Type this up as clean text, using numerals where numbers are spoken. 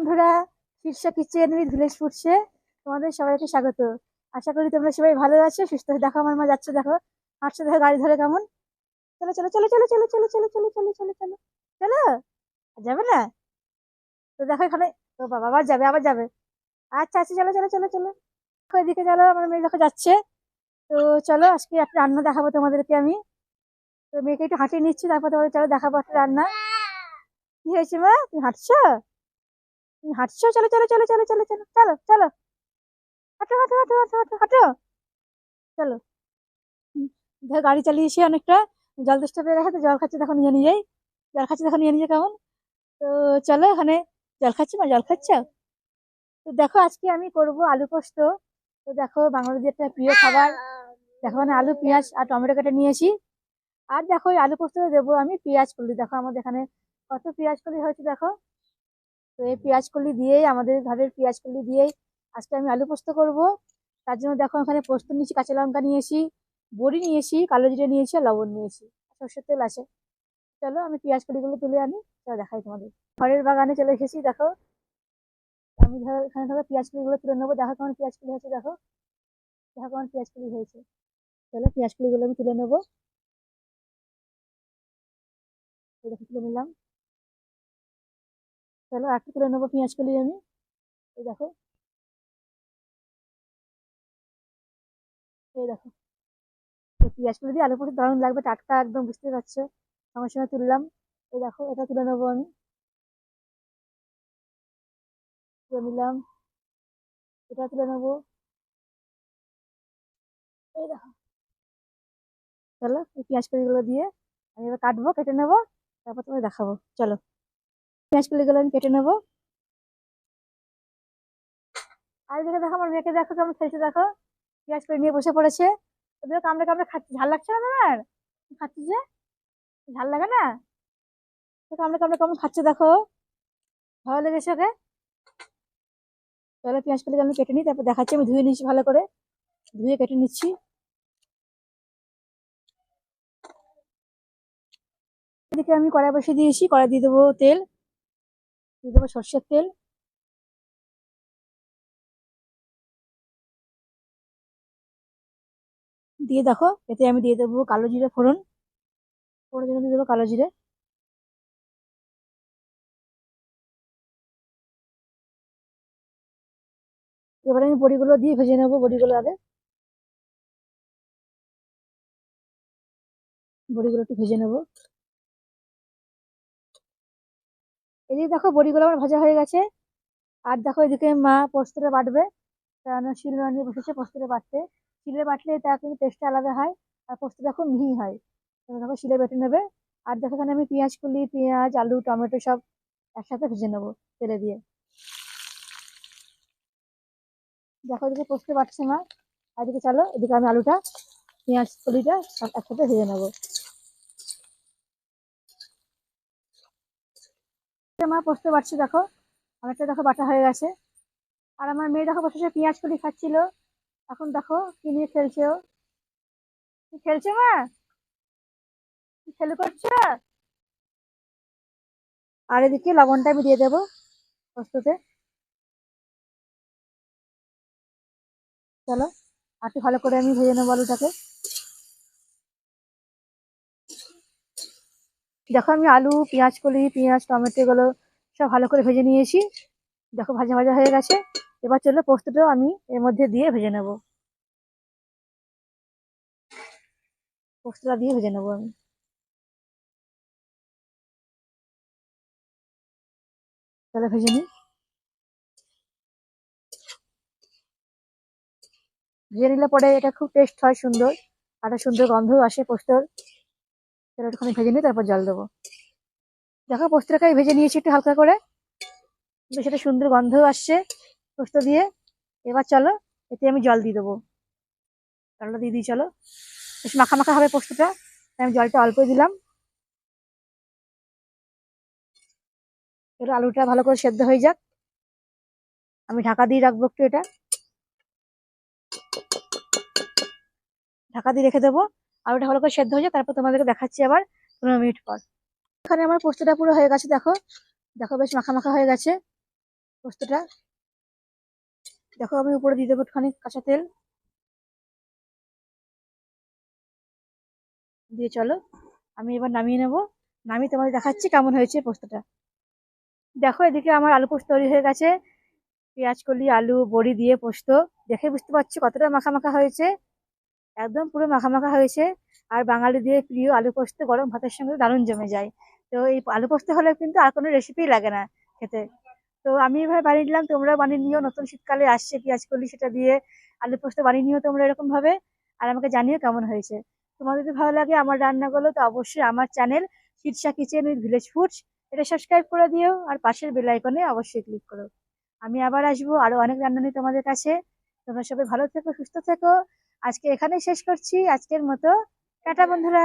বন্ধুরা, শীর্ষ kitchen with village ফুডসে তোমাদের সবাইকে স্বাগত। আশা করি তোমরা সবাই ভালো আছো, সুস্থ আছো। দেখো আমার মা যাচ্ছে, দেখো হাঁটছে, দেখো গাড়ি ধরে কেমন। চলো চলো চলো চলো চলো চলো চলো চলো চলো চলো চলো চলো। যাবে না তো? দেখো এখানে, তো বাবা আবার যাবে, আবার যাবে। আচ্ছা আচ্ছা, চলো চলো চলো চলো। দেখো এদিকে চলো, আমার মেয়ে দেখো যাচ্ছে। তো চলো আজকে একটা রান্না দেখাবো তোমাদেরকে আমি। তো মেয়েকে একটু হাঁটিয়ে নিচ্ছি, তারপর তোমাদের চলো দেখাবো একটা রান্না। কি হয়েছে মা, তুমি হাঁটছো? তুমি হাঁটছো, চলো চলো চলো চলো চলো চলো চলো চলো। হাঁটো হাঁটো হাঁটো হাঁটো হাঁটো হাঁটো। চলো। দেখো গাড়ি চালিয়েছে অনেকটা, জল তেষ্টা পেয়ে গেছে, তো জল খাচ্ছে দেখো নিজে নিজেই। জল খাচ্ছে দেখো নিজে নিজে কেমন। তো চলো এখানে, জল খাচ্ছি মা, জল খাচ্ছ? তো দেখো আজকে আমি করব আলু পোস্ত। তো দেখো বাঙালিদের একটা প্রিয় খাবার। দেখো মানে আলু পেঁয়াজ আর টমেটো কেটে নিয়েছি। আর দেখো এই আলু পোস্ত দেবো আমি পেঁয়াজ কলি। দেখো আমাদের এখানে কত পেঁয়াজ কলি হয়েছে দেখো। তো এই পেঁয়াজ কলি দিয়েই, আমাদের ঘরের পেঁয়াজ কলি দিয়েই আজকে আমি আলু পোস্ত করব। তার জন্য দেখো এখানে পোস্ত নিয়েছি, কাঁচা লঙ্কা নিয়েছি, বড়ি নিয়েছি, কালো জিরে নিয়েছি, আর লবণ নিয়েছি, সর্ষের তেল আছে। চলো আমি পেঁয়াজ কলিগুলো তুলে আনি, চলো দেখাই তোমাদের। ঘরের বাগানে চলে এসেছি দেখো। আমি ধরো এখানে ধরো পেঁয়াজ কলিগুলো তুলে নেবো। দেখো কেমন পেঁয়াজ কলি হয়েছে, দেখো দেখো কেমন পেঁয়াজ কলি হয়েছে। চলো পেঁয়াজ কলিগুলো আমি তুলে নেবো। এই দেখো তুলে নিলাম। চলো আর একটু তুলে নেবো পেঁয়াজ কলি আমি। এই দেখো, এই দেখো। এই পেঁয়াজ কলি দিয়ে আলু পোস্ত দারুণ লাগবে, টাটকা একদম, বুঝতে পারছো। সঙ্গে সঙ্গে তুললাম। এই দেখো এটা তুলে নেবো আমি, তুলে নিলাম। এটা তুলে নেবো। এই দেখো। চলো এই পেঁয়াজ কলিগুলো দিয়ে আমি এবার কাটবো, কেটে নেবো, তারপর তোমায় দেখাবো। চলো পেঁয়াজ কলিগুলো আমি কেটে নেবো। আর এদিকে দেখো আমার মেয়েকে, দেখো কেমন খেলছে দেখো। পেঁয়াজ করে নিয়ে বসে পড়েছে। ওদের কামড়ে কামড়ে খাচ্ছে, ঝাল লাগছে না তোমার? খাচ্ছি যে, ঝাল লাগে না? তো কামড়ে কামড়ে কেমন খাচ্ছে দেখো। ভালো লেগেছে ওকে। চলো পেঁয়াজ কলিগুলো আমি কেটে নিই, তারপর দেখাচ্ছি। আমি ধুয়ে নিচ্ছি ভালো করে, ধুয়ে কেটে নিচ্ছি। এদিকে আমি কড়াই বসিয়ে দিয়েছি, কড়াই দিয়ে দেবো তেল, দিয়ে দেবো সর্ষের তেল। দিয়ে দেখো এতে আমি দিয়ে দেবো কালো জিরে ফোড়ন। ফোড়নের জন্য দিয়ে দেবো কালো জিরে। এবারে আমি বড়িগুলো দিয়ে ভেজে নেবো, বড়িগুলো আগে, বড়িগুলো একটু ভেজে নেবো। এদিকে দেখো বড়িগুলো আমার ভাজা হয়ে গেছে। আর দেখো এদিকে মা পোস্তটা বাটবে, কারণ শিল নিয়ে বসেছে পোস্তটা বাটতে। শিলে বাটলে তার কিন্তু টেস্টটা আলাদা হয়, আর পোস্তটা খুব মিহি হয়। তো দেখো শিলে বেটে নেবে। আর দেখো এখানে আমি পেঁয়াজ কলি, পেঁয়াজ, আলু, টমেটো সব একসাথে ভেজে নেবো তেলে দিয়ে। দেখো এদিকে পোস্ত বাটছে মা। আর এদিকে চলো, এদিকে আমি আলুটা, পেঁয়াজ কলিটা সব একসাথে ভেজে নেবো। মা পোস্ত বাটছে দেখো, অনেকটা দেখো বাটা হয়ে গেছে। আর আমার মেয়ে দেখো বসে বসে পেঁয়াজ কলি খাচ্ছিল। এখন দেখো কি নিয়ে খেলছে ও। কি খেলছে মা, কি খেলু করছো? আর এদিকে লবণটা আমি দিয়ে দেবো পোস্ততে। চলো আর একটু ভালো করে আমি ভেজে নেবো আলুটাকে। দেখো আমি আলু, পেঁয়াজ কলি, পেঁয়াজ, টমেটো এগুলো সব ভালো করে ভেজে নিয়েছি। দেখো ভাজা ভাজা হয়ে গেছে। এবার চলো পোস্তটাও আমি এর মধ্যে দিয়ে ভেজে নেবো। পোস্তটা দিয়ে ভেজে নেবো আমি। চলো ভেজে নিই। ভেজে নিলে পরে এটা খুব টেস্ট হয়, সুন্দর, আর একটা সুন্দর গন্ধ আসে পোস্তর। চলো একটুখানি ভেজে নিই, তারপর জল দেবো। দেখো পোস্তটাকে আমি ভেজে নিয়েছি একটু হালকা করে, বেশ একটা সুন্দর গন্ধ আসছে পোস্ত দিয়ে। এবার চলো এতে আমি জল দিয়ে দেবো। জলটা দিয়ে দিই চলো, বেশ মাখা মাখা হবে পোস্তটা, তাই আমি জলটা অল্প দিলাম। এবার আলুটা ভালো করে সেদ্ধ হয়ে যাক, আমি ঢাকা দিয়ে রাখবো একটু এটা, ঢাকা দিয়ে রেখে দেবো। আলুটা ভালো করে সেদ্ধ হয়ে যাক, তারপর তোমাদেরকে দেখাচ্ছি আবার 15 মিনিট পর। এখানে আমার পোস্তটা পুরো হয়ে গেছে দেখো, দেখো বেশ মাখা মাখা হয়ে গেছে। পোস্তটা। দেখো আমি উপরে দিয়ে দেবো একটুখানি কাঁচা তেল দিয়ে। চলো আমি এবার নামিয়ে নেবো, নামিয়ে তোমাদের দেখাচ্ছি কেমন হয়েছে পোস্তটা। দেখো এদিকে আমার আলু পোস্ত তৈরি হয়ে গেছে, পেঁয়াজ কলি আলু বড়ি দিয়ে পোস্ত। দেখে বুঝতে পারছি কতটা মাখা মাখা হয়েছে, একদম পুরো মাখা মাখা হয়েছে। আর বাঙালিদের প্রিয় আলু পোস্ত গরম ভাতের সঙ্গে দারুণ জমে যায়। তো এই আলু পোস্ত হলে কিন্তু আর কোনো রেসিপি লাগে না খেতে। তো আমি এভাবে বানিয়ে দিলাম, তোমরা বানিয়ে নিও, নতুন শীতকালে আসছে পেঁয়াজ কলি সেটা দিয়ে আলু পোস্ত বানিয়ে নিও তোমরা এরকম ভাবে। আর আমাকে জানিও কেমন হয়েছে। তোমাদের যদি ভালো লাগে আমার রান্নাগুলো, তো অবশ্যই আমার channel Shirsha kitchen with village foods এটা সাবস্ক্রাইব করে দিও, আর পাশের বেল আইকনে অবশ্যই ক্লিক করো। আমি আবার আসবো আরো অনেক রান্না নিয়ে তোমাদের কাছে। তোমরা সবাই ভালো থেকো, সুস্থ থেকো। আজকে এখানেই শেষ করছি আজকের মতো। টাটা বন্ধুরা।